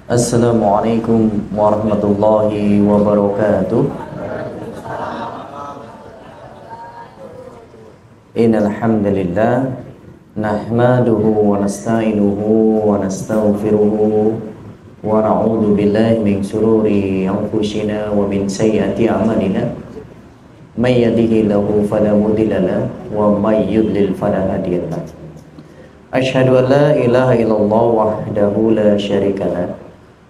Assalamualaikum warahmatullahi wabarakatuh. Innal hamdalillah nahmaduhu wa nasta'inuhu wa nastaghfiruhu wa na'udzu billahi min shururi anfusina wa min sayyiati a'malina. May yahdihillahu fala mudilla lahu wa may yudlil fala hadiya lahu. Asyhadu an la ilaha illallah wahdahu la syarika lahu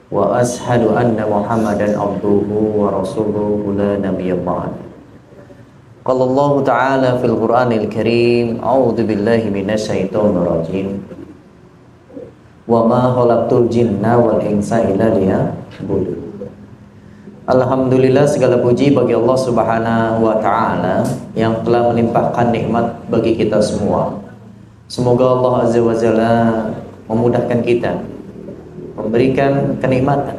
wa ashhadu anna Muhammadan abduhu wa rasuluhu la nabiyya ba'd. Qala Allah ta'ala fil Qur'anil Karim, a'udzu billahi minasy syaithanir rajim. Wa ma khalaqtul jinna wal insa illa liya'budun. Alhamdulillah, segala puji bagi Allah Subhanahu wa taala yang telah melimpahkan nikmat bagi kita semua. Semoga Allah Azza wa Jalla memudahkan kita, memberikan kenikmatan,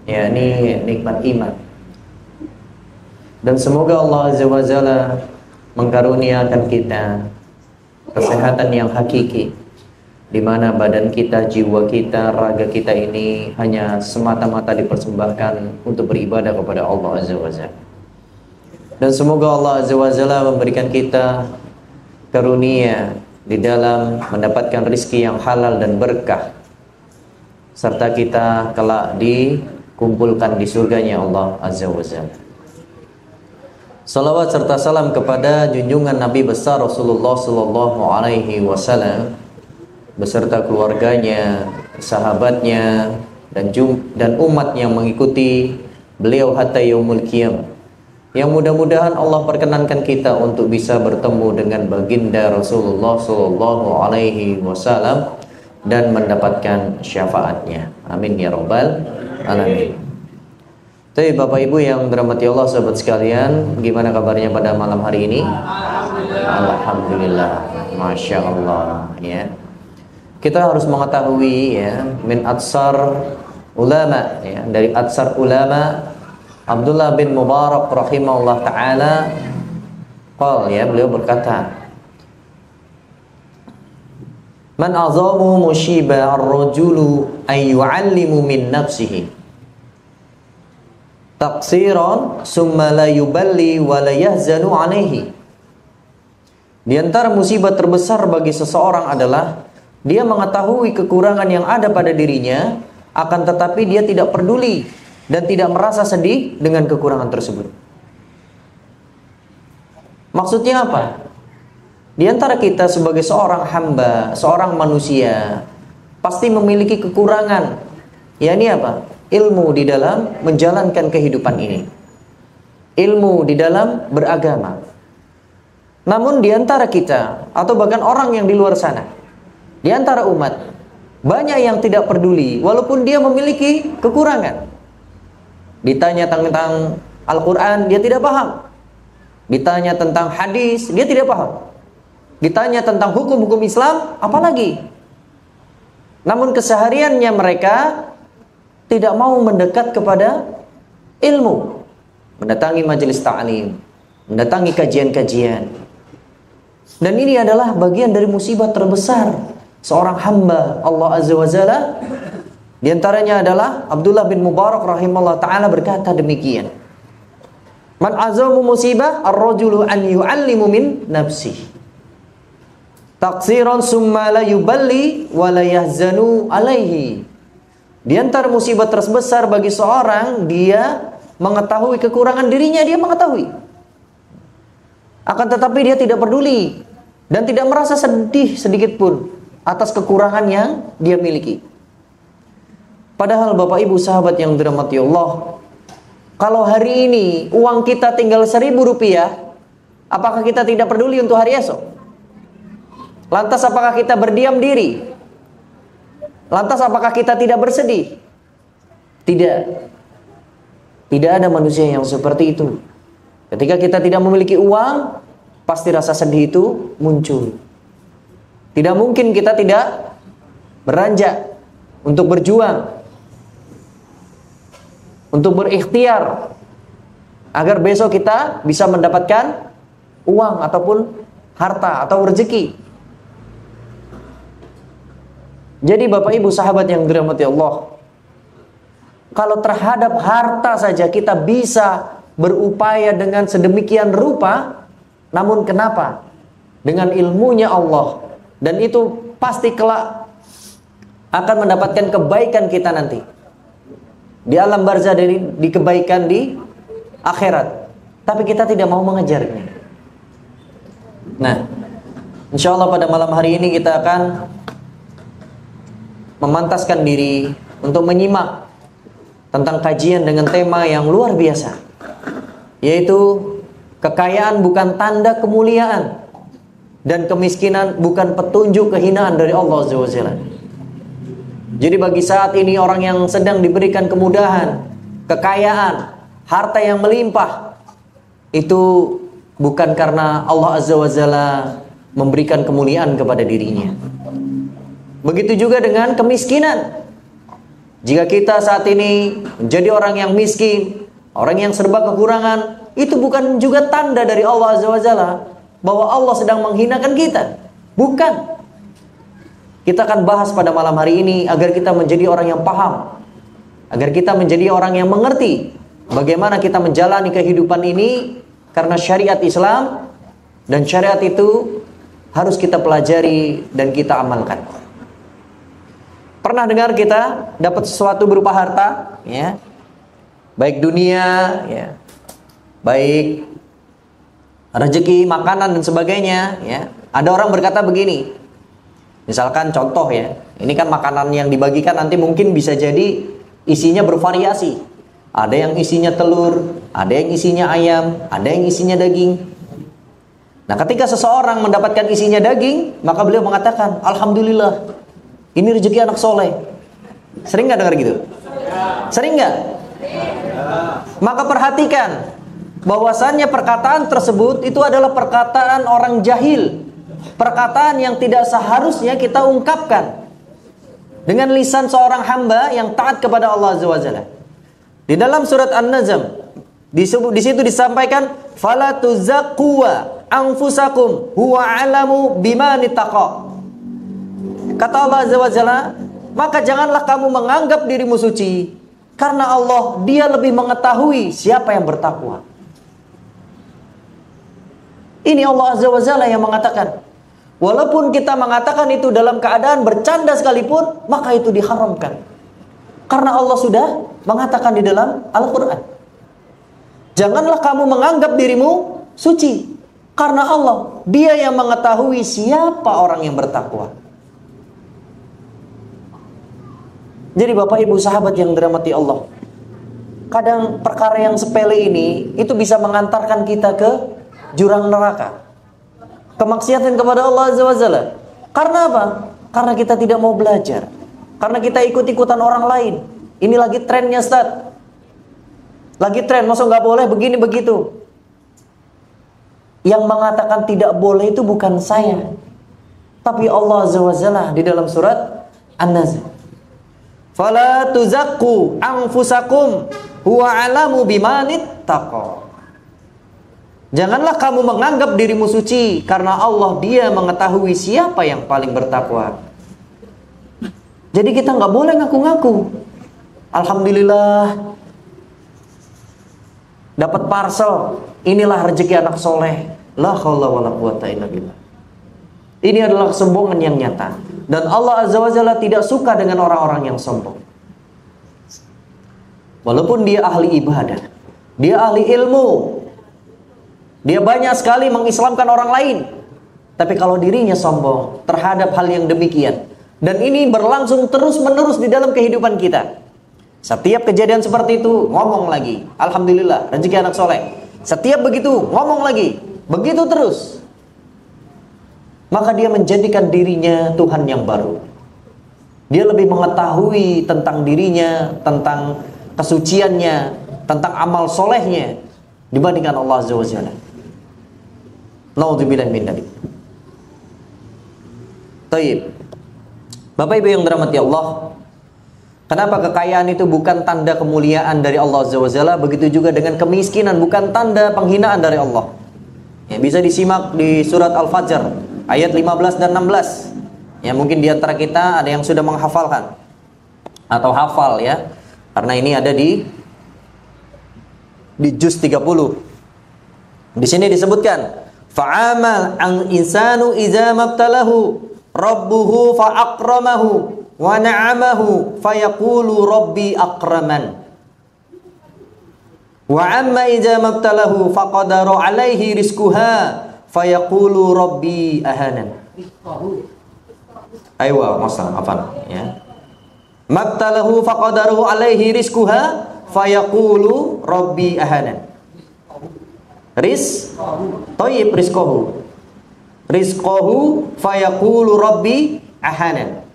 yakni nikmat iman. Dan semoga Allah Azza wa Jalla mengkaruniakan kita kesehatan yang hakiki, di mana badan kita, jiwa kita, raga kita ini hanya semata-mata dipersembahkan untuk beribadah kepada Allah Azza wa Jalla. Dan semoga Allah Azza wa Jalla memberikan kita karunia di dalam mendapatkan rizki yang halal dan berkah, serta kita kelak dikumpulkan di surganya Allah Azza wa Jalla. Salawat serta salam kepada junjungan Nabi besar Rasulullah sallallahu alaihi wasallam beserta keluarganya, sahabatnya, dan umat yang mengikuti beliau hatta yaumul qiyamah. Yang mudah-mudahan Allah perkenankan kita untuk bisa bertemu dengan baginda Rasulullah sallallahu alaihi wasallam dan mendapatkan syafaatnya. Amin ya rabbal alamin. Tapi Bapak Ibu yang dirahmati Allah, sahabat sekalian, gimana kabarnya pada malam hari ini? Alhamdulillah, masya Allah. Ya, kita harus mengetahui ya, min atsar ulama, ya, dari atsar ulama Abdullah bin Mubarak rahimahullah taala, beliau berkata, man azamu musibah ar-rajulu ay yu'allimu min nafsihi taqsiran summa la yuballi wa la yahzanu alaihi. Di antara musibah terbesar bagi seseorang adalah dia mengetahui kekurangan yang ada pada dirinya, akan tetapi dia tidak peduli dan tidak merasa sedih dengan kekurangan tersebut. Maksudnya apa? Di antara kita sebagai seorang hamba, seorang manusia, pasti memiliki kekurangan. Ya, ini apa? Ilmu di dalam menjalankan kehidupan ini. Ilmu di dalam beragama. Namun di antara kita, atau bahkan orang yang di luar sana, di antara umat, banyak yang tidak peduli walaupun dia memiliki kekurangan. Ditanya tentang Al-Quran, dia tidak paham. Ditanya tentang hadis, dia tidak paham. Ditanya tentang hukum-hukum Islam, apalagi. Namun kesehariannya mereka tidak mau mendekat kepada ilmu, mendatangi majelis ta'lim, mendatangi kajian-kajian. Dan ini adalah bagian dari musibah terbesar seorang hamba Allah Azza wa Jalla. Di antaranya adalah Abdullah bin Mubarak rahimahullah ta'ala berkata demikian, man azamu musibah ar-rajulu an yu'allimu min nafsihi taqsiran summa la yuballi wa la yahzanu alaihi. Di antara musibah terbesar bagi seorang, dia mengetahui kekurangan dirinya, dia mengetahui, akan tetapi dia tidak peduli dan tidak merasa sedih sedikit pun atas kekurangan yang dia miliki. Padahal Bapak Ibu sahabat yang dirahmati Allah, kalau hari ini uang kita tinggal 1.000 rupiah, apakah kita tidak peduli untuk hari esok? Lantas apakah kita berdiam diri? Lantas apakah kita tidak bersedih? Tidak. Tidak ada manusia yang seperti itu. Ketika kita tidak memiliki uang, pasti rasa sedih itu muncul. Tidak mungkin kita tidak beranjak untuk berjuang, untuk berikhtiar agar besok kita bisa mendapatkan uang ataupun harta atau rezeki. Jadi Bapak Ibu sahabat yang dirahmati Allah, Kalau terhadap harta saja kita bisa berupaya dengan sedemikian rupa, namun kenapa? Dengan ilmunya Allah, dan itu pasti kelak akan mendapatkan kebaikan kita nanti di alam barzah, di kebaikan di akhirat. Tapi kita tidak mau mengejarnya. Nah, insya Allah pada malam hari ini kita akan memantaskan diri untuk menyimak tentang kajian dengan tema yang luar biasa, yaitu kekayaan bukan tanda kemuliaan dan kemiskinan bukan petunjuk kehinaan dari Allah Azza wa Jalla. Jadi bagi saat ini orang yang sedang diberikan kemudahan, kekayaan, harta yang melimpah, itu bukan karena Allah Azza wa Jalla memberikan kemuliaan kepada dirinya. Begitu juga dengan kemiskinan. Jika kita saat ini menjadi orang yang miskin, orang yang serba kekurangan, itu bukan juga tanda dari Allah Azza wa Jalla bahwa Allah sedang menghinakan kita. Bukan. Kita akan bahas pada malam hari ini agar kita menjadi orang yang paham, agar kita menjadi orang yang mengerti bagaimana kita menjalani kehidupan ini, karena syariat Islam dan syariat itu harus kita pelajari dan kita amalkan. Pernah dengar kita dapat sesuatu berupa harta, ya, baik dunia, ya, baik rezeki, makanan dan sebagainya, ya. Ada orang berkata begini, misalkan contoh ya, ini kan makanan yang dibagikan nanti mungkin bisa jadi isinya bervariasi. Ada yang isinya telur, ada yang isinya ayam, ada yang isinya daging. Nah, ketika seseorang mendapatkan isinya daging, maka beliau mengatakan, alhamdulillah, ini rezeki anak soleh. Sering nggak dengar gitu? Sering nggak? Maka perhatikan bahwasannya perkataan tersebut itu adalah perkataan orang jahil, perkataan yang tidak seharusnya kita ungkapkan dengan lisan seorang hamba yang taat kepada Allah Azza wa Jalla. Di dalam surat An-Najm di situ disampaikan, fala tuzaqu anfusakum huwa alamu biman ittaqa. Kata Allah Azza wa Jalla, maka janganlah kamu menganggap dirimu suci, karena Allah, Dia lebih mengetahui siapa yang bertakwa. Ini Allah Azza wa Jalla yang mengatakan. Walaupun kita mengatakan itu dalam keadaan bercanda sekalipun, maka itu diharamkan. Karena Allah sudah mengatakan di dalam Al-Quran. Janganlah kamu menganggap dirimu suci, karena Allah, Dia yang mengetahui siapa orang yang bertakwa. Jadi Bapak Ibu sahabat yang dirahmati Allah, kadang perkara yang sepele ini itu bisa mengantarkan kita ke jurang neraka, kemaksiatan kepada Allah Azza wa Jalla. Karena apa? Karena kita tidak mau belajar, karena kita ikut-ikutan orang lain. Ini lagi trennya, Ustaz. Lagi tren, masa nggak boleh begini begitu. Yang mengatakan tidak boleh itu bukan saya, tapi Allah Azza wa Jalla di dalam surat An-Najm. Fala tuzaqu anfusakum huwa alamu bimanit taqa. Janganlah kamu menganggap dirimu suci, karena Allah, Dia mengetahui siapa yang paling bertakwa. Jadi kita nggak boleh ngaku-ngaku. Alhamdulillah dapat parcel, inilah rezeki anak soleh. La haula wala quwata illa billah. Ini adalah kesombongan yang nyata. Dan Allah Azza wa Jalla tidak suka dengan orang-orang yang sombong. Walaupun dia ahli ibadah, dia ahli ilmu, dia banyak sekali mengislamkan orang lain, tapi kalau dirinya sombong terhadap hal yang demikian, dan ini berlangsung terus-menerus di dalam kehidupan kita. Setiap kejadian seperti itu, ngomong lagi, alhamdulillah, rezeki anak soleh. Setiap begitu, ngomong lagi, begitu terus. Maka dia menjadikan dirinya Tuhan yang baru. Dia lebih mengetahui tentang dirinya, tentang kesuciannya, tentang amal solehnya dibandingkan Allah Azza wa Jalla. Naudzubillah min dzalik. Baik. Bapak Ibu yang dirahmati Allah, kenapa kekayaan itu bukan tanda kemuliaan dari Allah Azza wa Jalla? Begitu juga dengan kemiskinan bukan tanda penghinaan dari Allah. Ya, bisa disimak di surat Al-Fajr ayat 15 dan 16. Ya, mungkin di antara kita ada yang sudah menghafalkan atau hafal ya. Karena ini ada di juz 30. Di sini disebutkan, fa'amal an insanu idza mabtalahu rabbuhu fa'akramahu wa na'amahu fayaqulu rabbi akraman. Wa amma idza mabtalahu faqadara alaihi rizquha fayaqulu rabbi ahanan. Aywa, masalah apa ya? Mabtalahu faqadaru alaihi rizquha fayaqulu rabbi ahanan. Thayyib rizqahu. Rizqahu fayaqulu rabbi ahanan.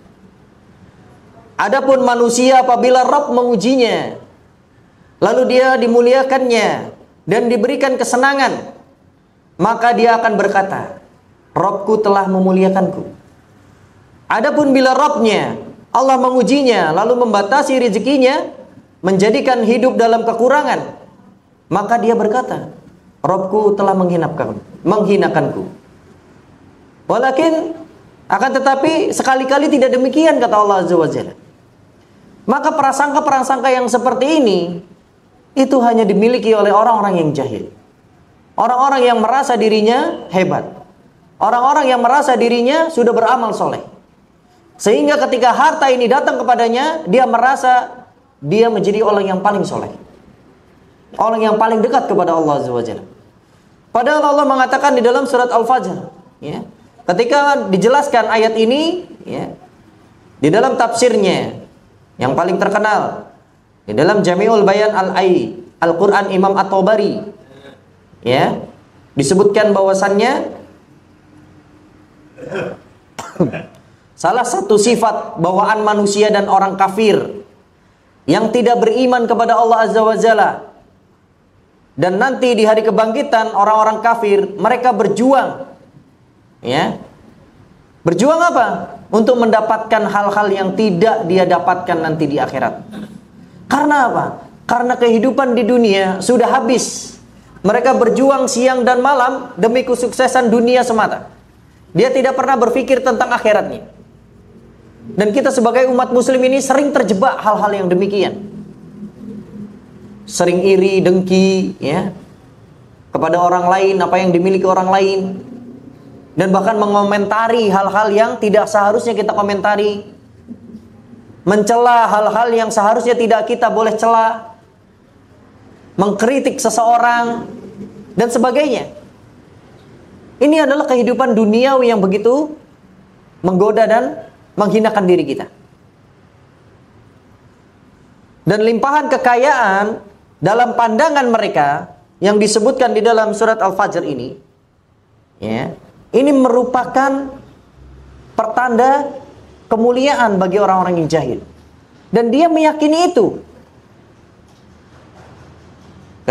Adapun manusia apabila Rabb mengujinya, lalu dia dimuliakannya dan diberikan kesenangan, maka dia akan berkata, Rabbku telah memuliakanku. Adapun bila Rabbnya, Allah mengujinya lalu membatasi rezekinya, menjadikan hidup dalam kekurangan, maka dia berkata, Rabbku telah menghinakanku. Walakin akan tetapi sekali-kali tidak demikian, kata Allah Azza wa Jalla. Maka prasangka-prasangka yang seperti ini itu hanya dimiliki oleh orang-orang yang jahil. Orang-orang yang merasa dirinya hebat. Orang-orang yang merasa dirinya sudah beramal soleh. Sehingga ketika harta ini datang kepadanya, dia merasa dia menjadi orang yang paling soleh. Orang yang paling dekat kepada Allah Azza wa Jalla. Padahal Allah mengatakan di dalam surat Al-Fajr, ya, ketika dijelaskan ayat ini, ya, di dalam tafsirnya yang paling terkenal, di dalam Jami'ul Bayan Al-Quran Imam At-Tabari, ya, disebutkan bahwasannya salah satu sifat bawaan manusia dan orang kafir yang tidak beriman kepada Allah Azza wa Jalla, dan nanti di hari kebangkitan orang-orang kafir mereka berjuang, ya, berjuang apa? Untuk mendapatkan hal-hal yang tidak dia dapatkan nanti di akhirat. Karena apa? Karena kehidupan di dunia sudah habis. Mereka berjuang siang dan malam demi kesuksesan dunia semata. Dia tidak pernah berpikir tentang akhiratnya. Dan kita sebagai umat muslim ini sering terjebak hal-hal yang demikian. Sering iri, dengki, ya, kepada orang lain, apa yang dimiliki orang lain. Dan bahkan mengomentari hal-hal yang tidak seharusnya kita komentari. Mencela hal-hal yang seharusnya tidak kita boleh cela. Mengkritik seseorang dan sebagainya. Ini adalah kehidupan duniawi yang begitu menggoda dan menghinakan diri kita. Dan limpahan kekayaan dalam pandangan mereka yang disebutkan di dalam surat Al-Fajr ini, ya, ini merupakan pertanda kemuliaan bagi orang-orang yang jahil. Dan dia meyakini itu.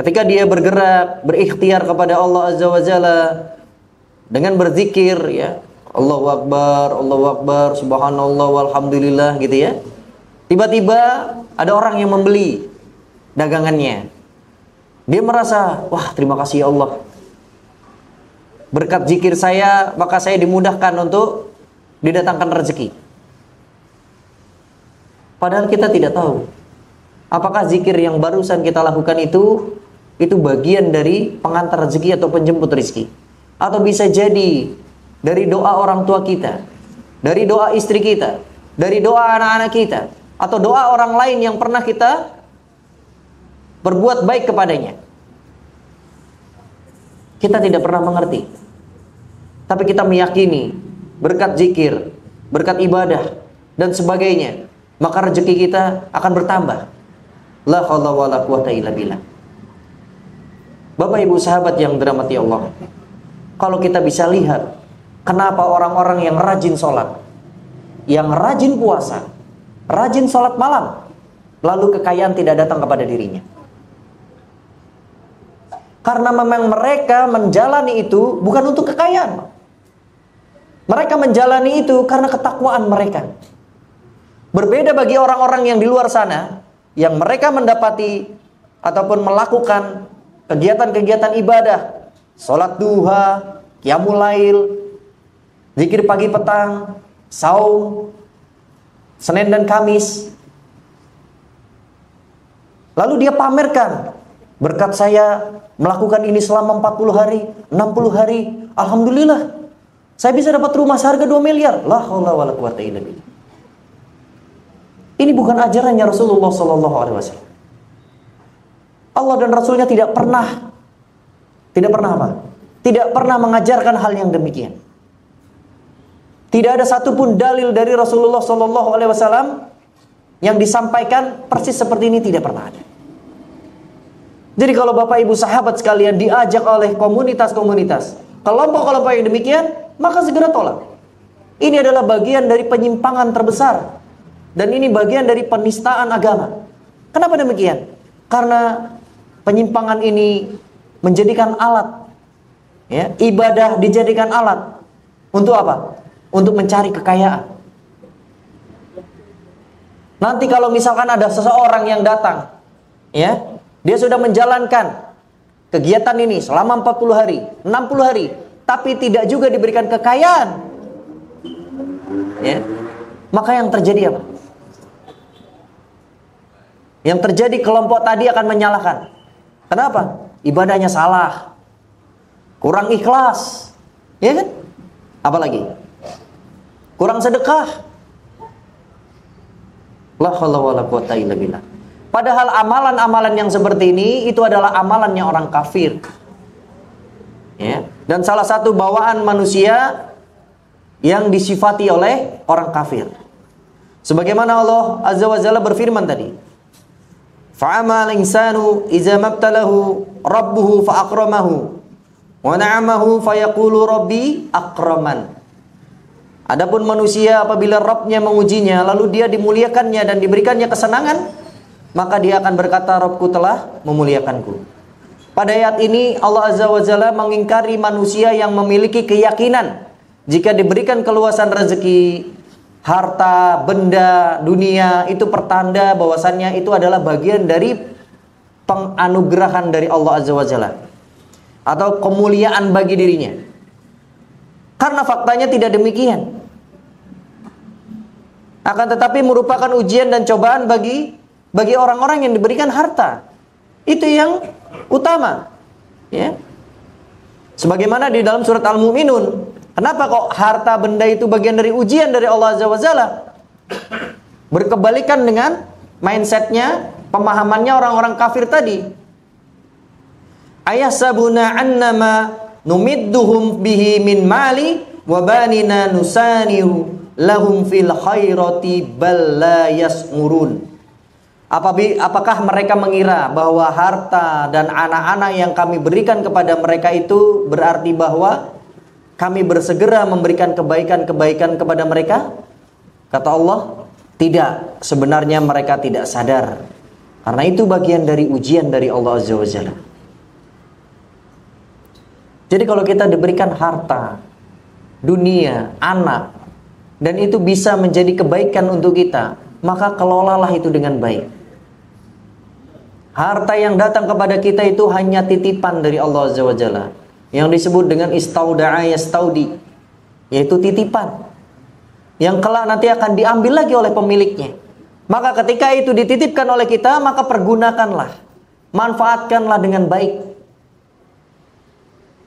Ketika dia bergerak, berikhtiar kepada Allah Azza wa Jalla dengan berzikir, ya, Allahu Akbar, subhanallah, walhamdulillah, gitu ya. Tiba-tiba ada orang yang membeli dagangannya. Dia merasa, wah, terima kasih ya Allah. Berkat zikir saya, maka saya dimudahkan untuk didatangkan rezeki. Padahal kita tidak tahu apakah zikir yang barusan kita lakukan itu bagian dari pengantar rezeki atau penjemput rezeki. Atau bisa jadi dari doa orang tua kita, dari doa istri kita, dari doa anak-anak kita, atau doa orang lain yang pernah kita berbuat baik kepadanya. Kita tidak pernah mengerti. Tapi kita meyakini berkat zikir, berkat ibadah dan sebagainya, maka rezeki kita akan bertambah. La haula wala quwata illa billah. Bapak Ibu sahabat yang dirahmati Allah, kalau kita bisa lihat kenapa orang-orang yang rajin sholat, yang rajin puasa, rajin sholat malam, lalu kekayaan tidak datang kepada dirinya. Karena memang mereka menjalani itu bukan untuk kekayaan. Mereka menjalani itu karena ketakwaan mereka. Berbeda bagi orang-orang yang di luar sana, yang mereka mendapati ataupun melakukan kegiatan-kegiatan ibadah, sholat duha, qiyamul lail, zikir pagi petang, saum, Senin dan Kamis. Lalu dia pamerkan, berkat saya melakukan ini selama 40 hari, 60 hari, alhamdulillah, saya bisa dapat rumah seharga 2 miliar. La haula wala quwata illa billah. Ini bukan ajarannya Rasulullah sallallahu alaihi wasallam. Allah dan Rasulnya tidak pernah apa? Tidak pernah mengajarkan hal yang demikian. Tidak ada satupun dalil dari Rasulullah sallallahu alaihi wasallam yang disampaikan persis seperti ini, tidak pernah ada. Jadi kalau Bapak Ibu sahabat sekalian diajak oleh komunitas-komunitas, kelompok-kelompok yang demikian, maka segera tolak. Ini adalah bagian dari penyimpangan terbesar. Dan ini bagian dari penistaan agama. Kenapa demikian? Karena penyimpangan ini menjadikan alat, ya, ibadah dijadikan alat untuk apa? Untuk mencari kekayaan. Nanti kalau misalkan ada seseorang yang datang, ya, dia sudah menjalankan kegiatan ini selama 40 hari, 60 hari, tapi tidak juga diberikan kekayaan, ya, maka yang terjadi apa? Yang terjadi kelompok tadi akan menyalahkan. Kenapa? Ibadahnya salah, kurang ikhlas, ya kan? Apalagi kurang sedekah. La haula wala quwata illa billah. Padahal amalan-amalan yang seperti ini itu adalah amalannya orang kafir. Ya, dan salah satu bawaan manusia yang disifati oleh orang kafir. Sebagaimana Allah Azza wa Jalla berfirman tadi, fa'amal insanu idza mabtalahu rabbuhu fa'akramahu wa na'amahu fayaqulu rabbi akraman. Adapun manusia apabila Rabbnya mengujinya lalu dia dimuliakannya dan diberikannya kesenangan, maka dia akan berkata, Rabbku telah memuliakanku. Pada ayat ini Allah Azza wa Jalla mengingkari manusia yang memiliki keyakinan jika diberikan keluasan rezeki, harta, benda, dunia, itu pertanda bahwasannya itu adalah bagian dari penganugerahan dari Allah Azza wa Jalla atau kemuliaan bagi dirinya. Karena faktanya tidak demikian. Akan tetapi merupakan ujian dan cobaan bagi orang-orang yang diberikan harta. Itu yang utama, ya. Sebagaimana di dalam surat Al-Mu'minun, kenapa kok harta benda itu bagian dari ujian dari Allah Azza wa Jalla? Berkebalikan dengan mindsetnya, pemahamannya orang-orang kafir tadi. Ayahsabuna annama numidduhum bihi min mali wa banina nusaniu lahum fil khairati bal la yas'urun. Apakah mereka mengira bahwa harta dan anak-anak yang kami berikan kepada mereka itu berarti bahwa kami bersegera memberikan kebaikan-kebaikan kepada mereka? Kata Allah, tidak. Sebenarnya mereka tidak sadar. Karena itu bagian dari ujian dari Allah Azza wa Jalla. Jadi kalau kita diberikan harta, dunia, anak, dan itu bisa menjadi kebaikan untuk kita, maka kelolalah itu dengan baik. Harta yang datang kepada kita itu hanya titipan dari Allah Azza wa Jalla, yang disebut dengan istauda'a yastaudi, yaitu titipan yang kelak nanti akan diambil lagi oleh pemiliknya. Maka ketika itu dititipkan oleh kita, maka pergunakanlah, manfaatkanlah dengan baik.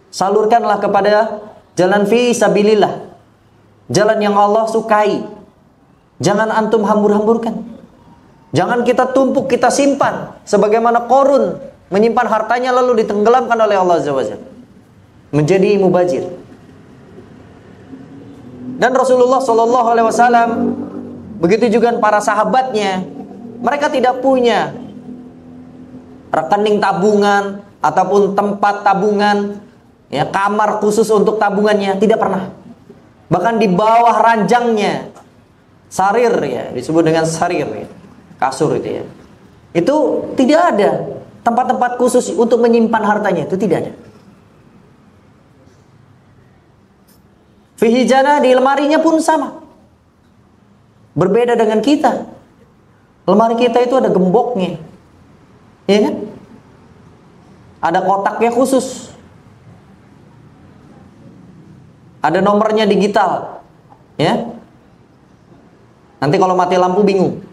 Salurkanlah kepada jalan fi sabilillah, jalan yang Allah sukai. Jangan antum hambur-hamburkan. Jangan kita tumpuk, kita simpan sebagaimana Qarun menyimpan hartanya lalu ditenggelamkan oleh Allah Azza wa Jalla, menjadi mubazir. Dan Rasulullah sallallahu alaihi wasallam, begitu juga para sahabatnya, mereka tidak punya rekening tabungan ataupun tempat tabungan, ya, kamar khusus untuk tabungannya, tidak pernah. Bahkan di bawah ranjangnya, sarir, ya, disebut dengan sarir, ya, kasur itu, ya, itu tidak ada tempat-tempat khusus untuk menyimpan hartanya, itu tidak ada. Fihijana, di lemarinya pun sama. Berbeda dengan kita. Lemari kita itu ada gemboknya, ya kan? Ada kotaknya khusus. Ada nomornya digital, ya. Nanti kalau mati lampu bingung.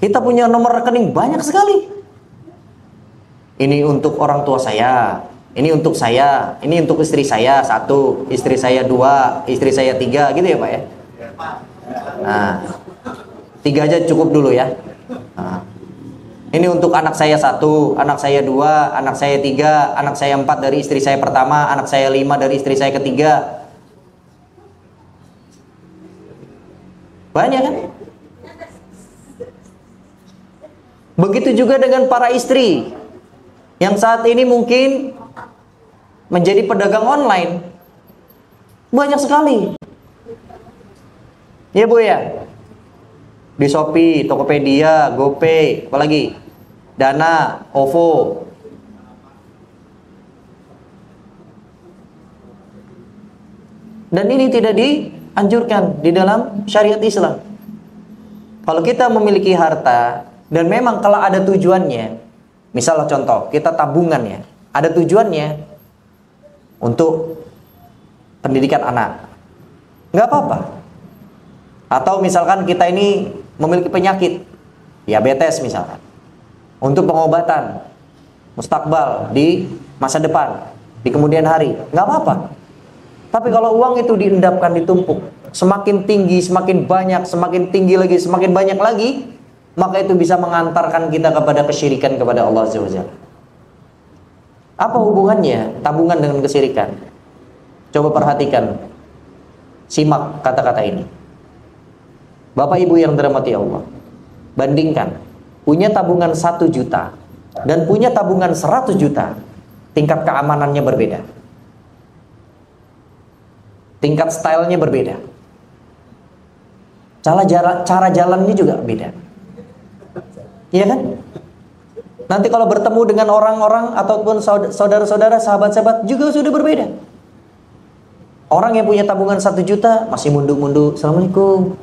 Kita punya nomor rekening banyak sekali. Ini untuk orang tua saya, ini untuk saya, ini untuk istri saya 1, istri saya 2, istri saya 3, gitu ya Pak ya. Nah, 3 aja cukup dulu ya. Nah, ini untuk anak saya 1, anak saya 2, anak saya 3, anak saya 4 dari istri saya pertama, anak saya 5 dari istri saya ketiga. Banyak kan? Begitu juga dengan para istri yang saat ini mungkin menjadi pedagang online. Banyak sekali. Ya Bu ya. Di Shopee, Tokopedia, GoPay, apalagi Dana, OVO. Dan ini tidak dianjurkan di dalam syariat Islam. Kalau kita memiliki harta dan memang kalau ada tujuannya, misalnya contoh, kita tabungan ya, ada tujuannya untuk pendidikan anak, nggak apa-apa. Atau misalkan kita ini memiliki penyakit, diabetes misalkan, untuk pengobatan, mustakbal di masa depan, di kemudian hari, nggak apa-apa. Tapi kalau uang itu diendapkan, ditumpuk, semakin tinggi, semakin banyak, semakin tinggi lagi, semakin banyak lagi, maka itu bisa mengantarkan kita kepada kesyirikan kepada Allah Azza wa Jalla. Apa hubungannya tabungan dengan kesyirikan? Coba perhatikan, simak kata-kata ini. Bapak Ibu yang dirahmati Allah, bandingkan punya tabungan 1 juta dan punya tabungan 100 juta, tingkat keamanannya berbeda, tingkat stylenya berbeda, cara jalannya juga beda. Iya kan? Nanti kalau bertemu dengan orang-orang ataupun saudara-saudara, sahabat-sahabat juga sudah berbeda. Orang yang punya tabungan 1 juta masih mundur-mundur, Assalamualaikum,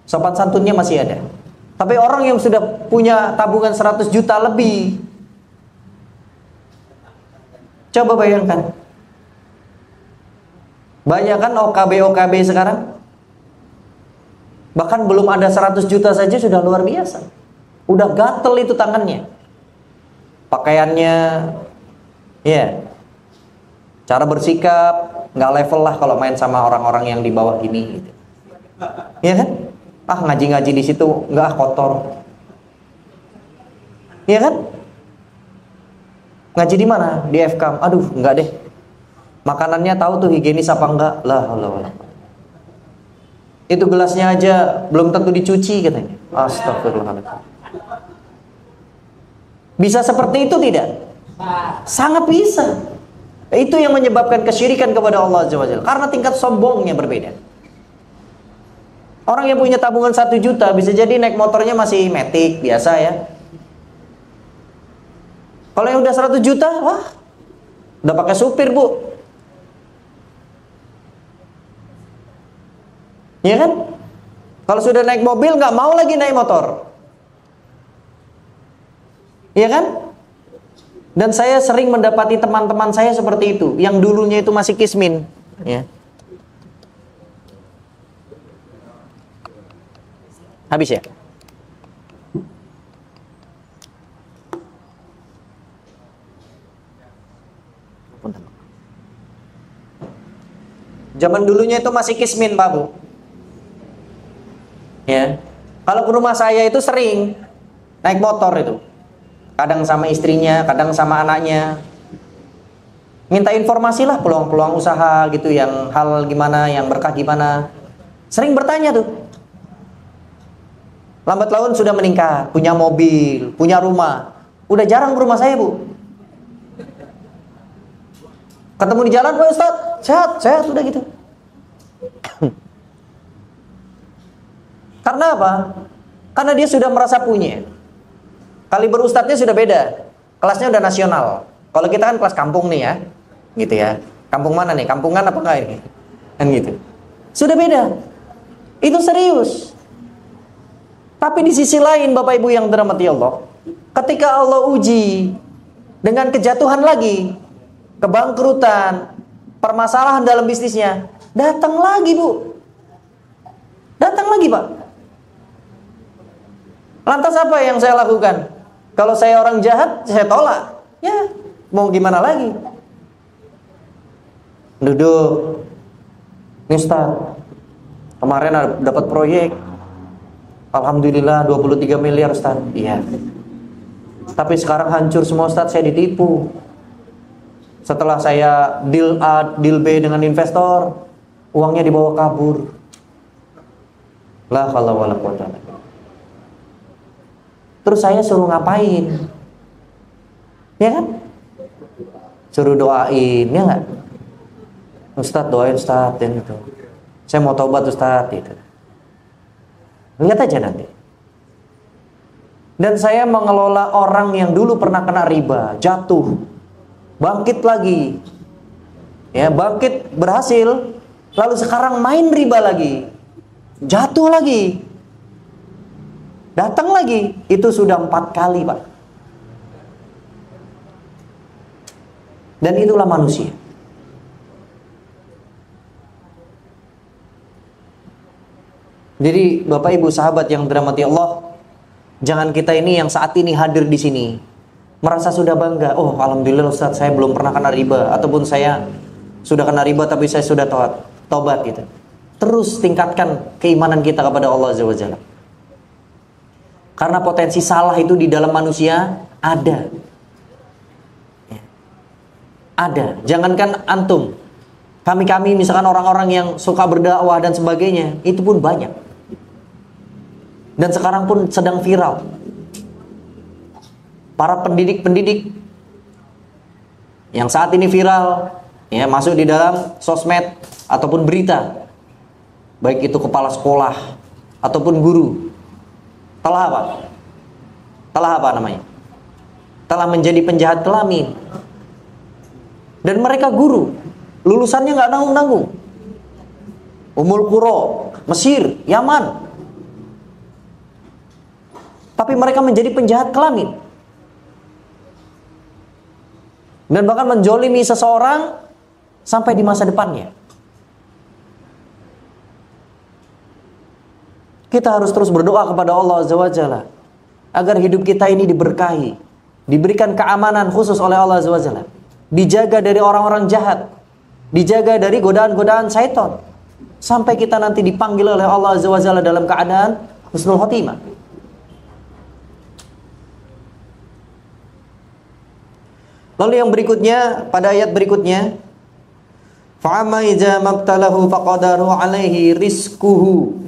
sopan santunnya masih ada. Tapi orang yang sudah punya tabungan 100 juta lebih, coba bayangkan, banyak kan OKB sekarang. Bahkan belum ada 100 juta saja sudah luar biasa. Udah gatel itu tangannya, pakaiannya, ya, cara bersikap nggak level lah kalau main sama orang-orang yang di bawah gini, gitu. Iya kan? Ngaji-ngaji di situ nggak kotor, iya kan? Ngaji di mana? Di FK. Aduh, nggak deh. Makanannya tahu tuh higienis apa enggak? Lah, Allah. Itu gelasnya aja belum tentu dicuci katanya. Astagfirullahaladzim. Bisa seperti itu tidak? Sangat bisa. Itu yang menyebabkan kesyirikan kepada Allah Azza wa Jalla, karena tingkat sombongnya berbeda. Orang yang punya tabungan 1 juta bisa jadi naik motornya masih Matic biasa ya. Kalau yang udah 100 juta, wah, udah pakai supir Bu. Iya kan? Kalau sudah naik mobil nggak mau lagi naik motor. Iya kan? Dan saya sering mendapati teman-teman saya seperti itu, yang dulunya itu masih kismin, ya. Habis ya? Zaman dulunya itu masih kismin, Pak Bu. Ya. Kalau ke rumah saya itu sering naik motor itu. Kadang sama istrinya, kadang sama anaknya. Minta informasi lah peluang-peluang usaha gitu, yang hal gimana, yang berkah gimana. Sering bertanya tuh. Lambat laun sudah meningkat, punya mobil, punya rumah. Udah jarang ke rumah saya, Bu. Ketemu di jalan, Pak Ustaz, sehat, udah gitu. Karena apa? Karena dia sudah merasa punya. Kaliber ustadznya sudah beda, kelasnya udah nasional. Kalau kita kan kelas kampung nih ya, gitu ya. Kampung mana nih? Kampungan apa enggak ini? Kan gitu. Sudah beda. Itu serius. Tapi di sisi lain, Bapak Ibu yang dirahmati Allah, ketika Allah uji dengan kejatuhan lagi, kebangkrutan, permasalahan dalam bisnisnya, datang lagi Bu. Datang lagi Pak. Lantas apa yang saya lakukan? Kalau saya orang jahat, saya tolak. Ya, mau gimana lagi? Duduk. Nih Ustaz, kemarin dapat proyek. Alhamdulillah 23 miliar Ustaz. Iya. Tapi sekarang hancur semua Ustaz, saya ditipu. Setelah saya deal A, deal B dengan investor, uangnya dibawa kabur. La haula wala quwata illa billah. Terus saya suruh ngapain? Ya kan? Suruh doain, ya enggak? Ustaz doain Ustaz, dan itu. Saya mau taubat Ustaz, gitu. Lihat aja nanti. Dan saya mengelola orang yang dulu pernah kena riba, jatuh, bangkit lagi. Ya, bangkit berhasil, lalu sekarang main riba lagi. Jatuh lagi. Datang lagi, itu sudah 4 kali, Pak. Dan itulah manusia. Jadi Bapak Ibu sahabat yang dirahmati Allah, jangan kita ini yang saat ini hadir di sini merasa sudah bangga. Oh, alhamdulillah Ustaz, saya belum pernah kena riba, ataupun saya sudah kena riba tapi saya sudah taubat gitu. Terus tingkatkan keimanan kita kepada Allah Azza wa Jalla. Karena potensi salah itu di dalam manusia ada. Ada. Jangankan antum, kami misalkan orang-orang yang suka berdakwah dan sebagainya, itu pun banyak. Dan sekarang pun sedang viral. Para pendidik-pendidik yang saat ini viral, ya, masuk di dalam sosmed ataupun berita, baik itu kepala sekolah ataupun guru, telah apa? Telah apa namanya? Telah menjadi penjahat kelamin. Dan mereka guru, lulusannya nggak nanggung-nanggung. Ummul Qura, Mesir, Yaman. Tapi mereka menjadi penjahat kelamin. Dan bahkan menjolimi seseorang sampai di masa depannya. Kita harus terus berdoa kepada Allah Azza wa Jalla agar hidup kita ini diberkahi, diberikan keamanan khusus oleh Allah Azza wa Jalla, dijaga dari orang-orang jahat, dijaga dari godaan-godaan syaitan, sampai kita nanti dipanggil oleh Allah Azza wa Jalla dalam keadaan husnul khotimah. Lalu yang berikutnya, pada ayat berikutnya, fa'amma idza mabtalahu faqadaru alaihi rizquhu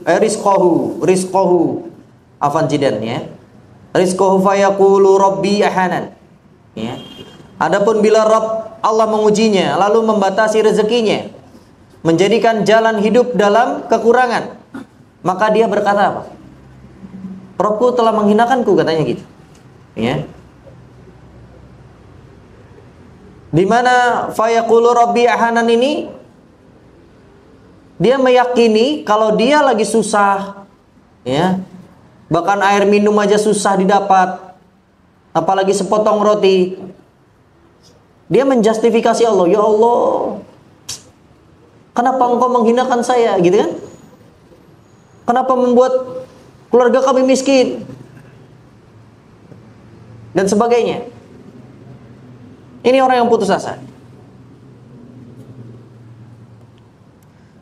afan jidan, ya. Rizquhu fayaqulu rabbi ahanan, ya. Adapun bila Rabb Allah mengujinya lalu membatasi rezekinya, menjadikan jalan hidup dalam kekurangan, maka dia berkata apa? Rabbku telah menghinakanku, katanya gitu. Ya. Di mana fayaqulu rabbi ahanan ini, dia meyakini kalau dia lagi susah, ya, bahkan air minum aja susah didapat, apalagi sepotong roti, dia menjustifikasi Allah, ya Allah, kenapa engkau menghinakan saya, gitu kan? Kenapa membuat keluarga kami miskin dan sebagainya. Ini orang yang putus asa.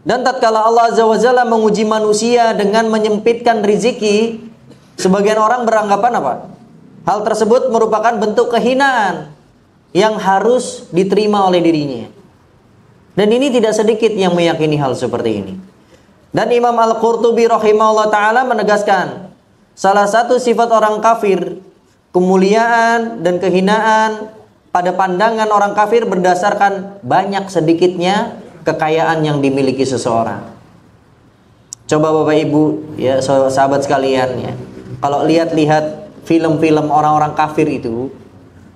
Dan tatkala Allah Azza wa Jalla menguji manusia dengan menyempitkan riziki, sebagian orang beranggapan apa? Hal tersebut merupakan bentuk kehinaan yang harus diterima oleh dirinya. Dan ini tidak sedikit yang meyakini hal seperti ini. Dan Imam Al-Qurtubi rahimahullah ta'ala menegaskan, salah satu sifat orang kafir, kemuliaan dan kehinaan pada pandangan orang kafir berdasarkan banyak sedikitnya kekayaan yang dimiliki seseorang. Coba Bapak Ibu, ya sahabat sekalian, ya, kalau lihat-lihat film-film orang-orang kafir itu,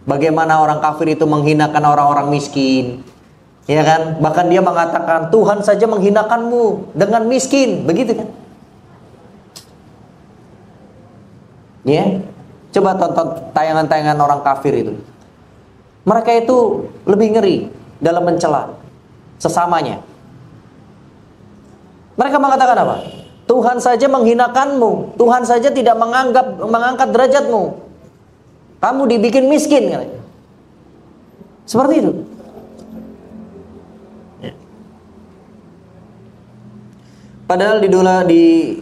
bagaimana orang kafir itu menghinakan orang-orang miskin, ya kan? Bahkan dia mengatakan Tuhan saja menghinakanmu dengan miskin, begitu kan? Ya, coba tonton tayangan-tayangan orang kafir itu. Mereka itu lebih ngeri dalam mencela sesamanya. Mereka mengatakan apa? Tuhan saja menghinakanmu, Tuhan saja tidak mengangkat derajatmu. Kamu dibikin miskin, katanya. Seperti itu. Padahal di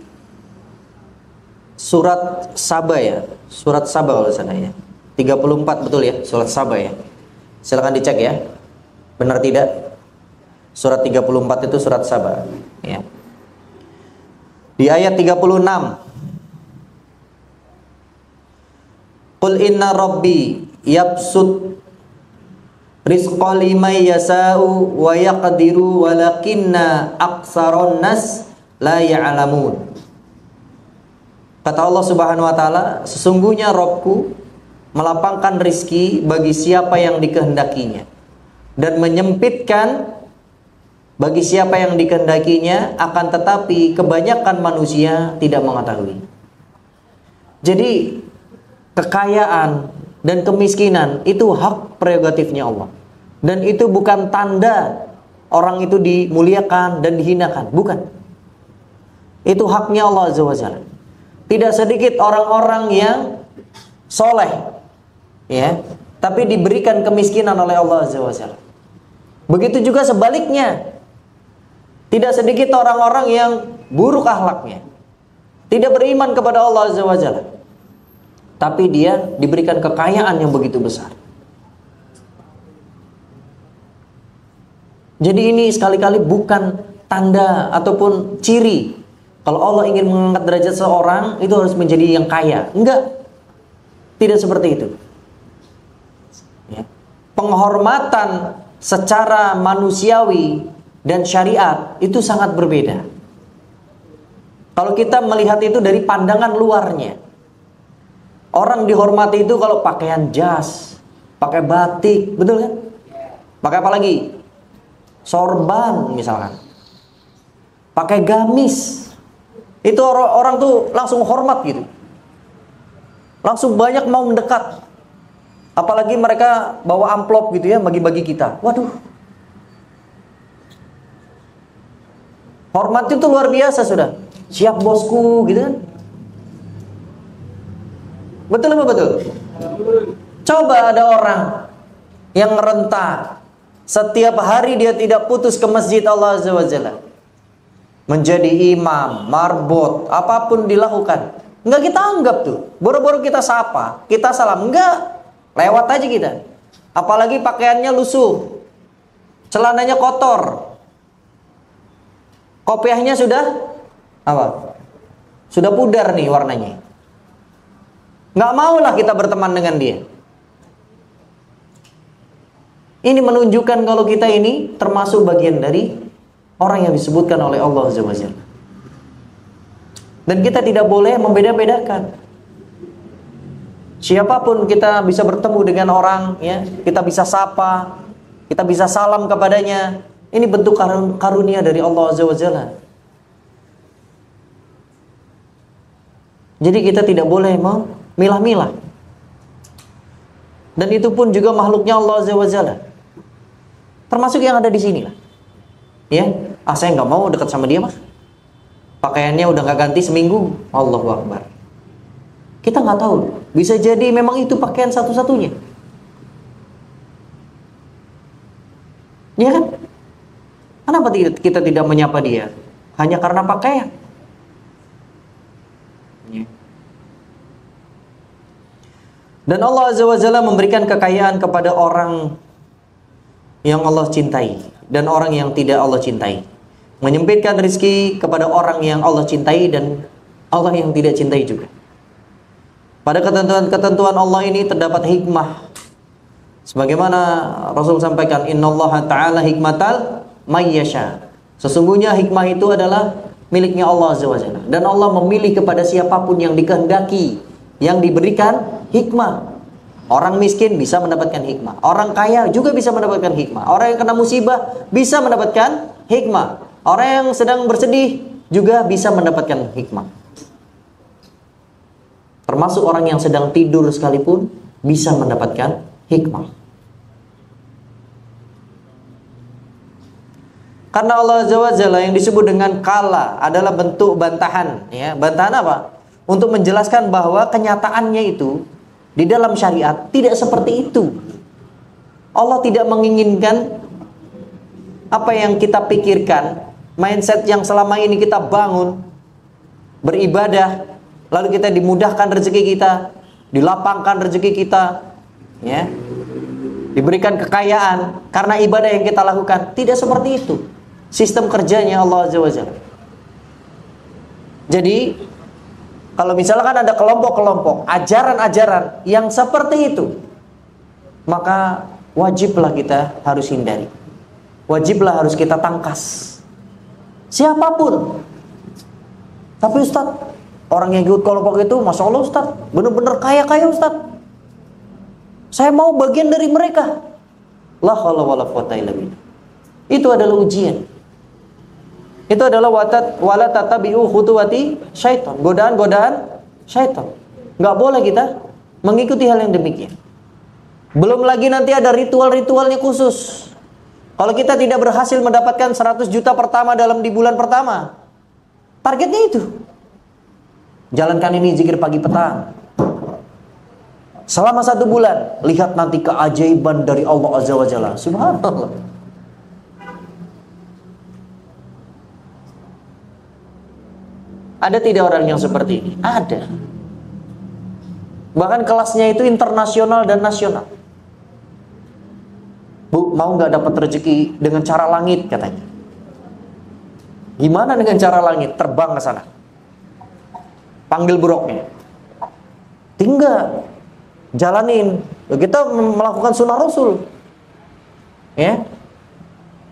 surat Saba ya, surat Saba kalau sana ya, 34 betul ya, surat Saba ya. Silakan dicek ya, benar tidak? Surat 34 itu surat Saba ya. Di ayat 36, Qul inna rabbi yabsut rizqa liman yasa'u wa yaqdiru walakinna aksaron nas la ya'lamun. Kata Allah Subhanahu wa taala, sesungguhnya Rabbku melapangkan rizki bagi siapa yang dikehendakinya dan menyempitkan bagi siapa yang dikehendakinya, akan tetapi kebanyakan manusia tidak mengetahui. Jadi kekayaan dan kemiskinan itu hak prerogatifnya Allah. Dan itu bukan tanda orang itu dimuliakan dan dihinakan, bukan. Itu haknya Allah Azza wa Jalla. Tidak sedikit orang-orang yang soleh, ya, tapi diberikan kemiskinan oleh Allah Azza wa Jalla. Begitu juga sebaliknya. Tidak sedikit orang-orang yang buruk akhlaknya, tidak beriman kepada Allah Azza wa Jalla, tapi dia diberikan kekayaan yang begitu besar. Jadi ini sekali-kali bukan tanda ataupun ciri kalau Allah ingin mengangkat derajat seorang itu harus menjadi yang kaya. Enggak, tidak seperti itu ya. Penghormatan secara manusiawi dan syariat itu sangat berbeda. Kalau kita melihat itu dari pandangan luarnya, orang dihormati itu kalau pakaian jas, pakai batik, betul kan? Pakai apa lagi? Sorban misalkan, pakai gamis, itu orang tuh langsung hormat gitu, langsung banyak mau mendekat. Apalagi mereka bawa amplop gitu ya, bagi-bagi kita. Waduh, hormat itu luar biasa sudah. Siap bosku gitu kan. Betul apa betul? Coba ada orang yang renta, setiap hari dia tidak putus ke masjid Allah Azza wa Jalla, menjadi imam, marbot, apapun dilakukan. Enggak kita anggap tuh. Boro-boro kita sapa, kita salam, enggak. Lewat aja kita. Apalagi pakaiannya lusuh, celananya kotor, kopiahnya sudah apa? Sudah pudar nih warnanya. Nggak maulah kita berteman dengan dia. Ini menunjukkan kalau kita ini termasuk bagian dari orang yang disebutkan oleh Allah Azza wa Jalla. Dan kita tidak boleh membeda-bedakan. Siapapun kita bisa bertemu dengan orang, ya, kita bisa sapa, kita bisa salam kepadanya. Ini bentuk karunia dari Allah Azza wa Jalla. Jadi kita tidak boleh memilah-milah. Dan itu pun juga makhluknya Allah Azza wa Jalla. Termasuk yang ada di sini lah. Ya, saya nggak mau dekat sama dia mah. Pakaiannya udah nggak ganti seminggu. Allahu Akbar. Kita nggak tahu. Bisa jadi memang itu pakaian satu-satunya. Ya kan? Kenapa kita tidak menyapa dia? Hanya karena pakaian. Ya. Dan Allah Azza wa Jalla memberikan kekayaan kepada orang yang Allah cintai dan orang yang tidak Allah cintai. Menyempitkan rezeki kepada orang yang Allah cintai dan Allah yang tidak cintai juga. Pada ketentuan-ketentuan Allah ini terdapat hikmah. Sebagaimana Rasul sampaikan, innallaha ta'ala hikmatal mayyasha. Sesungguhnya hikmah itu adalah miliknya Allah Azza wa Jalla. Dan Allah memilih kepada siapapun yang dikehendaki, yang diberikan hikmah. Orang miskin bisa mendapatkan hikmah. Orang kaya juga bisa mendapatkan hikmah. Orang yang kena musibah bisa mendapatkan hikmah. Orang yang sedang bersedih juga bisa mendapatkan hikmah. Termasuk orang yang sedang tidur sekalipun bisa mendapatkan hikmah. Karena Allah Azza wa Jalla yang disebut dengan kala adalah bentuk bantahan, ya. Bantahan apa? Untuk menjelaskan bahwa kenyataannya itu di dalam syariat tidak seperti itu. Allah tidak menginginkan apa yang kita pikirkan, mindset yang selama ini kita bangun, beribadah, lalu kita dimudahkan rezeki kita, dilapangkan rezeki kita, ya, diberikan kekayaan karena ibadah yang kita lakukan. Tidak seperti itu sistem kerjanya Allah Azza wa Jalla. Jadi kalau misalkan ada kelompok-kelompok ajaran-ajaran yang seperti itu, maka wajiblah kita harus hindari, wajiblah harus kita tangkas, siapapun. Tapi Ustadz, orang yang ikut kelompok itu, Masya Allah Ustadz, benar-benar kaya-kaya Ustadz, saya mau bagian dari mereka. La haula wala quwwata illa billah. Itu adalah ujian. Itu adalah wala tatabi'u khutuwati syaitan, godaan-godaan syaitan. Enggak boleh kita mengikuti hal yang demikian. Belum lagi nanti ada ritual-ritualnya khusus. Kalau kita tidak berhasil mendapatkan 100 juta pertama di bulan pertama, targetnya itu. Jalankan ini zikir pagi petang selama 1 bulan. Lihat nanti keajaiban dari Allah Azza wa Jalla. Subhanallah. Ada tidak orang yang seperti ini? Ada. Bahkan kelasnya itu internasional dan nasional. Bu, mau nggak dapat rezeki dengan cara langit katanya. Gimana dengan cara langit? Terbang ke sana, panggil buruknya, tinggal jalanin. Kita melakukan sunnah Rasul, ya.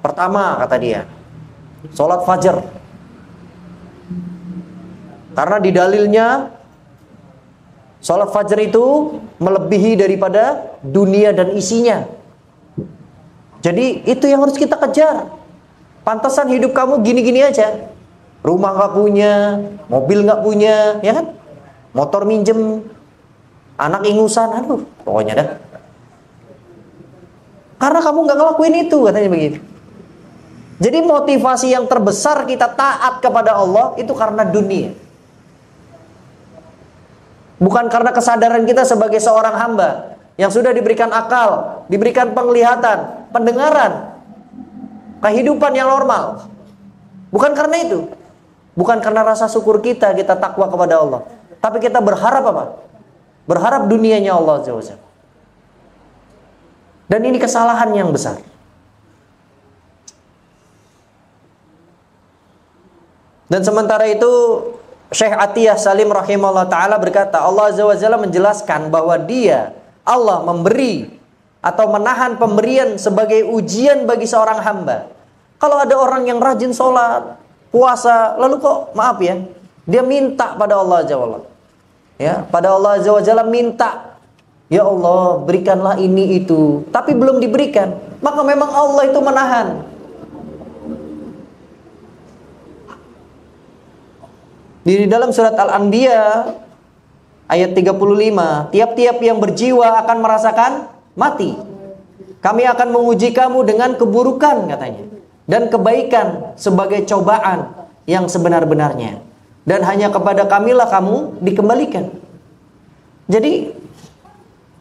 Pertama kata dia, sholat fajar. Karena di dalilnya sholat fajar itu melebihi daripada dunia dan isinya. Jadi itu yang harus kita kejar. Pantasan hidup kamu gini-gini aja, rumah gak punya, mobil gak punya, ya kan? Motor minjem, anak ingusan, aduh, pokoknya dah. Karena kamu gak ngelakuin itu, katanya begitu. Jadi motivasi yang terbesar kita taat kepada Allah itu karena dunia, bukan karena kesadaran kita sebagai seorang hamba yang sudah diberikan akal, diberikan penglihatan, pendengaran, kehidupan yang normal. Bukan karena itu. Bukan karena rasa syukur kita takwa kepada Allah. Tapi kita berharap apa? Berharap dunianya Allah Azza wa Jalla. Dan ini kesalahan yang besar. Dan sementara itu Syekh Atiyah Salim rahimahullah ta'ala berkata, Allah Azza wa Jalla menjelaskan bahwa dia, Allah memberi atau menahan pemberian sebagai ujian bagi seorang hamba. Kalau ada orang yang rajin sholat, puasa, lalu kok maaf ya, dia minta pada Allah Azza wa Jalla, ya, pada Allah Azza wa Jalla minta, ya Allah berikanlah ini itu, tapi belum diberikan, maka memang Allah itu menahan. Di dalam surat Al-Anbiya ayat 35, tiap-tiap yang berjiwa akan merasakan mati. Kami akan menguji kamu dengan keburukan katanya, dan kebaikan sebagai cobaan yang sebenar-benarnya. Dan hanya kepada kamilah kamu dikembalikan. Jadi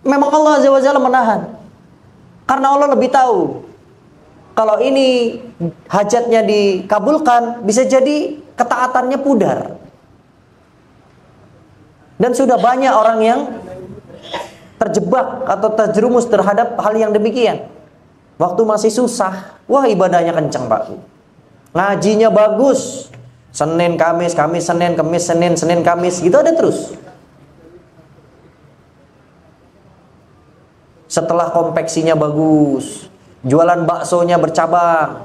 memang Allah Azza wa Jalla menahan. Karena Allah lebih tahu, kalau ini hajatnya dikabulkan, bisa jadi ketaatannya pudar. Dan sudah banyak orang yang terjebak atau terjerumus terhadap hal yang demikian. Waktu masih susah, wah ibadahnya kenceng Pak, ngajinya bagus, Senin Kamis, Kamis Senin, Kamis Senin, Senin Kamis, gitu ada terus. Setelah konveksinya bagus, jualan baksonya bercabang,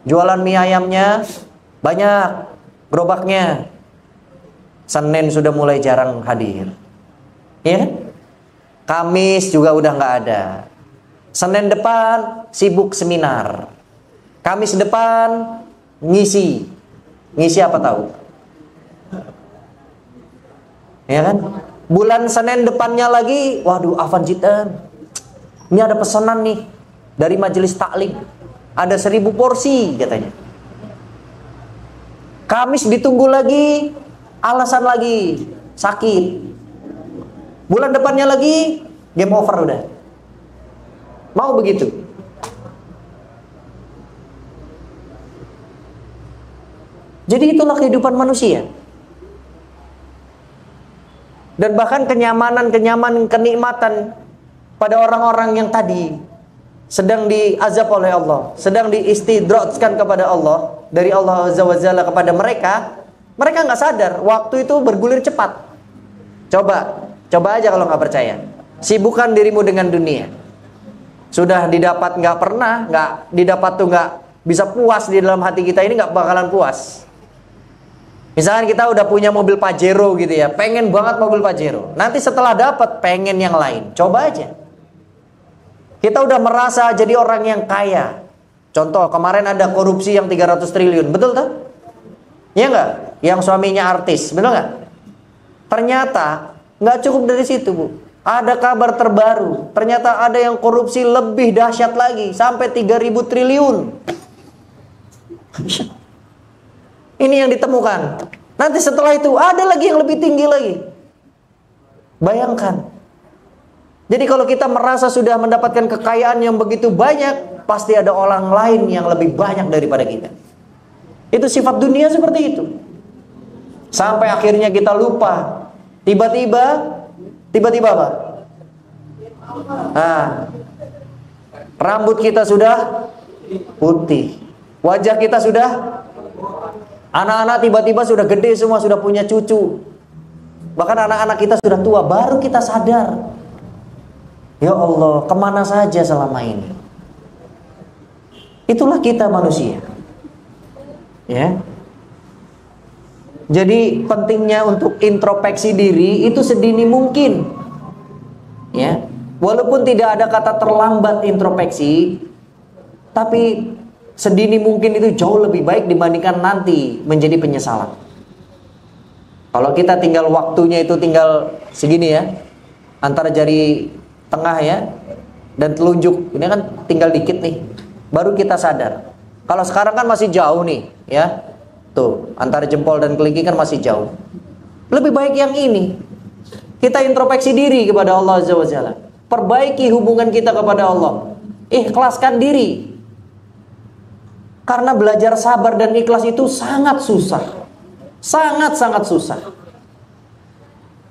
jualan mie ayamnya banyak, gerobaknya, Senin sudah mulai jarang hadir, ya. Kamis juga udah nggak ada. Senin depan sibuk seminar. Kamis depan ngisi apa tahu? Ya kan? Bulan Senin depannya lagi, waduh Afan Jitan, ini ada pesanan nih dari majelis taklim. ada 1000 porsi katanya. Kamis ditunggu lagi, alasan lagi, sakit. Bulan depannya lagi, game over udah. Mau begitu? Jadi itulah kehidupan manusia. Dan bahkan kenyamanan, kenikmatan pada orang-orang yang tadi sedang diazab oleh Allah, sedang diistidrajkan kepada Allah, dari Allah Azza wa Jalla kepada mereka, mereka nggak sadar waktu itu bergulir cepat. Coba aja kalau nggak percaya. Sibukkan dirimu dengan dunia. Sudah didapat nggak didapat tuh nggak bisa puas di dalam hati kita ini, nggak bakalan puas. Misalkan kita udah punya mobil Pajero gitu ya, pengen banget mobil Pajero. Nanti setelah dapat pengen yang lain. Coba aja. Kita udah merasa jadi orang yang kaya. Contoh kemarin ada korupsi yang 300 triliun, betul tuh? Iya nggak? Yang suaminya artis, betul nggak? Ternyata nggak cukup dari situ, Bu. Ada kabar terbaru. Ternyata ada yang korupsi lebih dahsyat lagi, sampai 3000 triliun. Ini yang ditemukan. Nanti setelah itu ada lagi yang lebih tinggi lagi. Bayangkan. Jadi kalau kita merasa sudah mendapatkan kekayaan yang begitu banyak, pasti ada orang lain yang lebih banyak daripada kita. Itu sifat dunia seperti itu. Sampai akhirnya kita lupa. Tiba-tiba apa? Rambut kita sudah putih. Wajah kita sudah, anak-anak tiba-tiba sudah gede semua, sudah punya cucu. Bahkan anak-anak kita sudah tua, baru kita sadar. Ya Allah, kemana saja selama ini? Itulah kita manusia. Ya. Jadi pentingnya untuk introspeksi diri itu sedini mungkin. Ya. Walaupun tidak ada kata terlambat introspeksi, tapi sedini mungkin itu jauh lebih baik dibandingkan nanti menjadi penyesalan. Kalau kita tinggal waktunya itu tinggal segini ya, antara jari tengah ya dan telunjuk, ini kan tinggal dikit nih, baru kita sadar. Kalau sekarang kan masih jauh nih ya, tuh antara jempol dan kelingking kan masih jauh. Lebih baik yang ini. Kita introspeksi diri kepada Allah Azza wa Jalla, perbaiki hubungan kita kepada Allah, ikhlaskan diri. Karena belajar sabar dan ikhlas itu sangat susah. Sangat-sangat susah.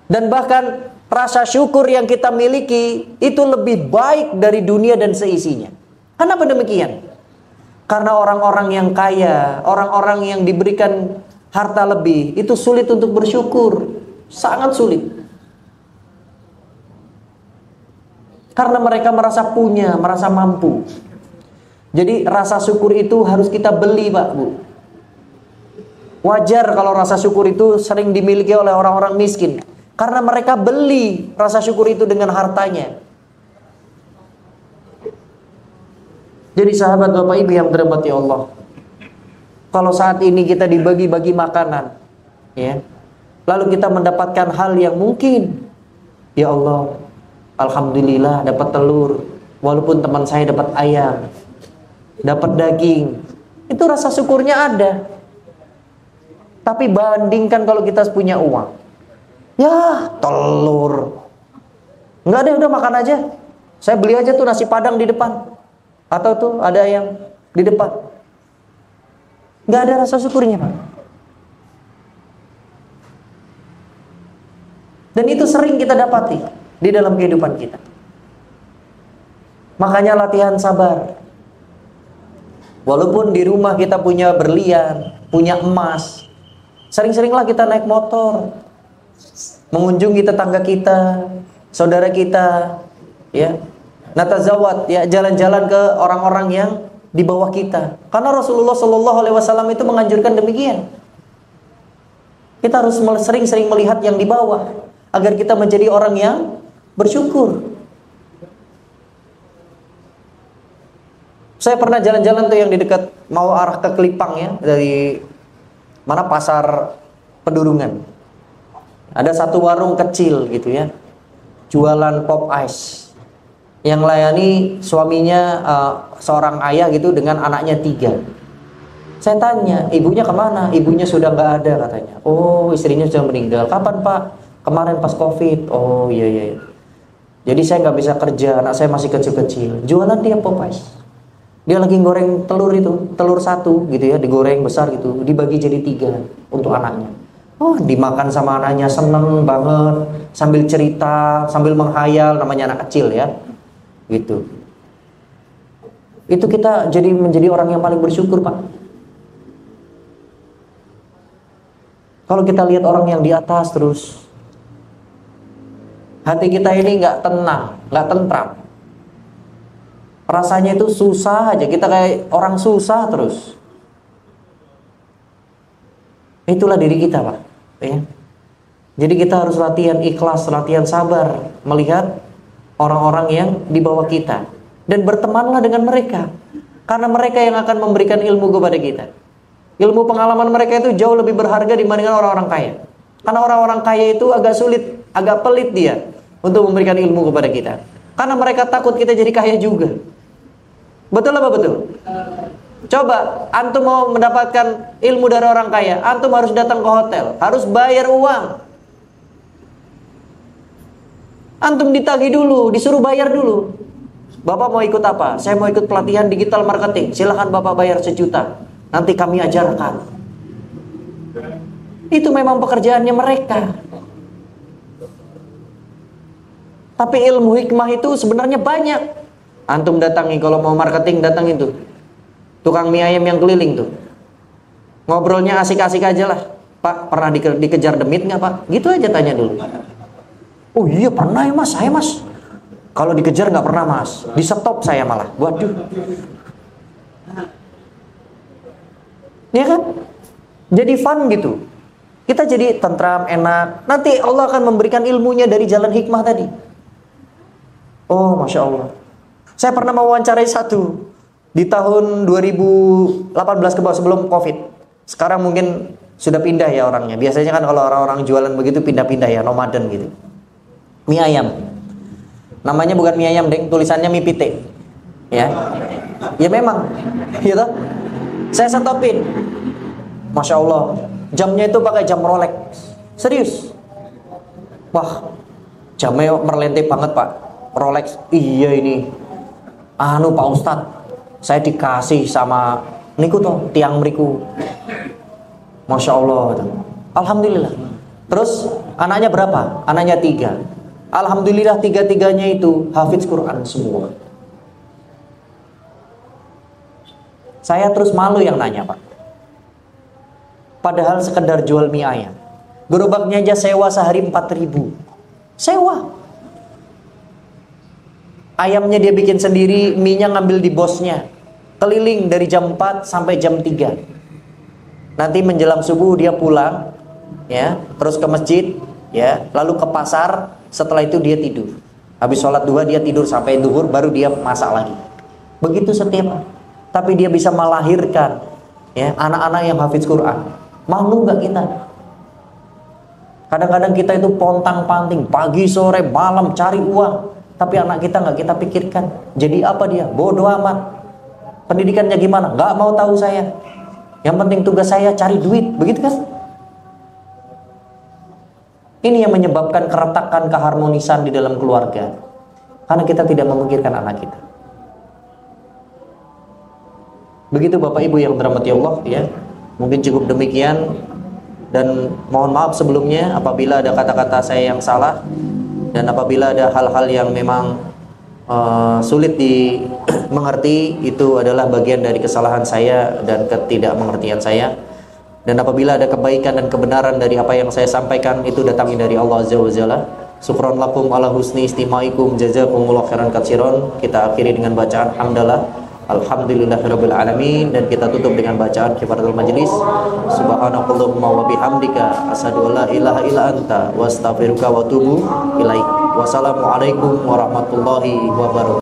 Dan bahkan rasa syukur yang kita miliki itu lebih baik dari dunia dan seisinya. Kenapa demikian? Karena orang-orang yang kaya, orang-orang yang diberikan harta lebih, itu sulit untuk bersyukur. Sangat sulit. Karena mereka merasa punya, merasa mampu. Jadi rasa syukur itu harus kita beli, Pak, Bu. Wajar kalau rasa syukur itu sering dimiliki oleh orang-orang miskin, karena mereka beli rasa syukur itu dengan hartanya. Jadi sahabat Bapak Ibu yang dirahmati Allah, kalau saat ini kita dibagi-bagi makanan, ya, lalu kita mendapatkan hal yang mungkin, ya Allah, alhamdulillah dapat telur, walaupun teman saya dapat ayam, dapat daging, itu rasa syukurnya ada. Tapi bandingkan kalau kita punya uang, ya telur, nggak ada, udah makan aja. Saya beli aja tuh nasi padang di depan, atau tuh ada yang di depan, nggak ada rasa syukurnya, Pak. Dan itu sering kita dapati di dalam kehidupan kita. Makanya latihan sabar. Walaupun di rumah kita punya berlian, punya emas, sering-seringlah kita naik motor, mengunjungi tetangga kita, saudara kita, ya, natazawat, ya, jalan-jalan ke orang-orang yang di bawah kita. Karena Rasulullah Shallallahu Alaihi Wasallam itu menganjurkan demikian. Kita harus sering-sering melihat yang di bawah, agar kita menjadi orang yang bersyukur. Saya pernah jalan-jalan tuh yang di dekat mau arah ke Kelipang ya, dari mana pasar Pedurungan. Ada satu warung kecil gitu ya, jualan pop ice. yang layani suaminya seorang ayah gitu dengan anaknya 3. Saya tanya, ibunya kemana? Ibunya sudah nggak ada katanya. Oh, istrinya sudah meninggal. Kapan Pak? Kemarin pas COVID. Oh iya. Jadi saya nggak bisa kerja, anak saya masih kecil-kecil. Jualan dia Popeyes. Dia lagi goreng telur itu, telur 1 gitu ya, digoreng besar gitu, dibagi jadi 3 untuk anaknya. Oh, dimakan sama anaknya, seneng banget, sambil cerita, sambil menghayal, namanya anak kecil ya, gitu. Itu kita menjadi orang yang paling bersyukur Pak. Kalau kita lihat orang yang di atas terus, hati kita ini nggak tenang, nggak tentram. Rasanya itu susah aja, kita kayak orang susah terus. Itulah diri kita Pak. Ya. Jadi kita harus latihan ikhlas, latihan sabar, melihat orang-orang yang di bawah kita. Dan bertemanlah dengan mereka. Karena mereka yang akan memberikan ilmu kepada kita. Ilmu pengalaman mereka itu jauh lebih berharga dibandingkan orang-orang kaya. Karena orang-orang kaya itu agak sulit, agak pelit dia untuk memberikan ilmu kepada kita. Karena mereka takut kita jadi kaya juga. Betul apa betul? Coba, antum mau mendapatkan ilmu dari orang kaya, antum harus datang ke hotel, harus bayar uang. Antum ditagih dulu, disuruh bayar dulu. Bapak mau ikut apa? Saya mau ikut pelatihan digital marketing. Silahkan Bapak bayar 1 juta. Nanti kami ajarkan. Itu memang pekerjaannya mereka. Tapi ilmu hikmah itu sebenarnya banyak. Antum datangi, kalau mau marketing datang itu tukang mie ayam yang keliling tuh. Ngobrolnya asik-asik aja lah. Pak, pernah dikejar demit nggak Pak? Gitu aja tanya dulu. Oh iya pernah ya Mas, saya Mas. Kalau dikejar nggak pernah Mas, di stop saya malah. Waduh. Ya kan? Jadi fun gitu. Kita jadi tentram, enak. Nanti Allah akan memberikan ilmunya dari jalan hikmah tadi. Oh, Masya Allah. Saya pernah mewawancarai satu di tahun 2018 ke bawah sebelum COVID. Sekarang mungkin sudah pindah ya orangnya. Biasanya kan kalau orang-orang jualan begitu pindah-pindah ya, nomaden gitu. Mie ayam. Namanya bukan mie ayam, Deng, tulisannya mie pite. Ya. Ya memang. Gitu. Saya stopin. Masya Allah. Jamnya itu pakai jam Rolex. Serius. Wah, jamnya merlente banget Pak. Rolex. Iya ini. Anu Pak Ustadz, saya dikasih sama niku toh tiang mriku. Masya Allah. Alhamdulillah. Terus anaknya berapa? Anaknya 3. Alhamdulillah 3-3-nya itu hafiz Quran semua. Saya terus malu yang nanya Pak. Padahal sekedar jual mie ayam. Gerobaknya aja sewa sehari 4.000. Sewa. Ayamnya dia bikin sendiri, mie-nya ngambil di bosnya. Keliling dari jam 4 sampai jam 3. Nanti menjelang subuh dia pulang, ya, terus ke masjid, ya, lalu ke pasar, setelah itu dia tidur. Habis sholat duha dia tidur sampai duhur, baru dia masak lagi. Begitu setiap. Tapi dia bisa melahirkan, ya, anak-anak yang hafiz Quran. Malu nggak kita? Kadang-kadang kita itu pontang-panting, pagi, sore, malam cari uang. Tapi anak kita nggak kita pikirkan. Jadi apa dia? Bodoh amat. Pendidikannya gimana? Nggak mau tahu saya. Yang penting tugas saya cari duit. Begitu kan? Ini yang menyebabkan keretakan, keharmonisan di dalam keluarga. Karena kita tidak memikirkan anak kita. Begitu Bapak Ibu yang dirahmati Allah, ya. Mungkin cukup demikian, dan mohon maaf sebelumnya apabila ada kata-kata saya yang salah, dan apabila ada hal-hal yang memang sulit dimengerti, itu adalah bagian dari kesalahan saya dan ketidakmengertian saya. Dan apabila ada kebaikan dan kebenaran dari apa yang saya sampaikan, itu datangnya dari Allah Azza wa Jalla. Syukran lakum ala husni istimaikum, jazakumullahu khairan katsiran. Kita akhiri dengan bacaan hamdalah alhamdulillahirabbil alamin, dan kita tutup dengan bacaan kifaratul majlis. Subhanakallahumma wa bihamdika asyhadu an la ilaha illa anta wa astaghfiruka wa atubu ilaik. Wassalamualaikum warahmatullahi wabarakatuh.